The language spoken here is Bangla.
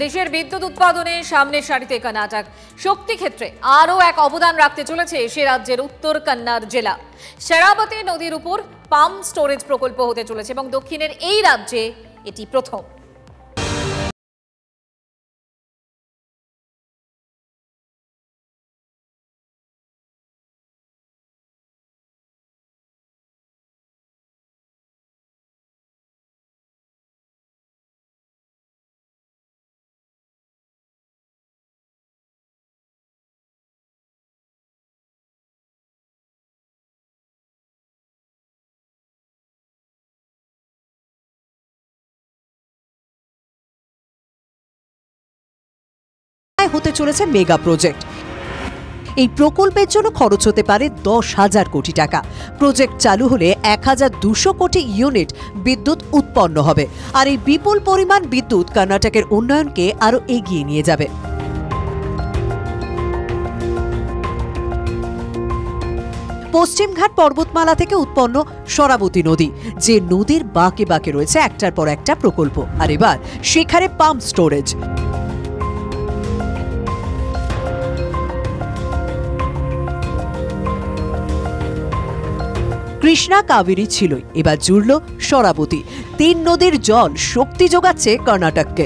দেশের বিদ্যুৎ উৎপাদনে সামনের সারিতে কর্ণাটক, শক্তি ক্ষেত্রে আরও এক অবদান রাখতে চলেছে সে রাজ্যের উত্তর কন্নড় জেলা। শরাবতী নদীর উপর পাম্প স্টোরেজ প্রকল্প হতে চলেছে এবং দক্ষিণের এই রাজ্যে এটি প্রথম। হতে চলেছে মেগা প্রজেক্ট। এই প্রকল্পের জন্য খরচ হতে পারে 10,000 কোটি টাকা। প্রজেক্ট চালু হলে 1,200 কোটি ইউনিট বিদ্যুৎ উৎপন্ন হবে, আর এই বিপুল পরিমাণ বিদ্যুৎ কর্ণাটকের উন্নয়নকে আরো এগিয়ে নিয়ে যাবে। পশ্চিমঘাট পর্বতমালা থেকে উৎপন্ন শরাবতী নদী, যে নদীর বাঁকে বাঁকে রয়েছে একটার পর একটা প্রকল্প, আর এবার সেখানে পাম্প স্টোরেজ। কৃষ্ণা কাবেরী ছিলই, এবার জুড়ল শরাবতী। 3 নদীর জল শক্তি যোগাচ্ছে কর্ণাটককে।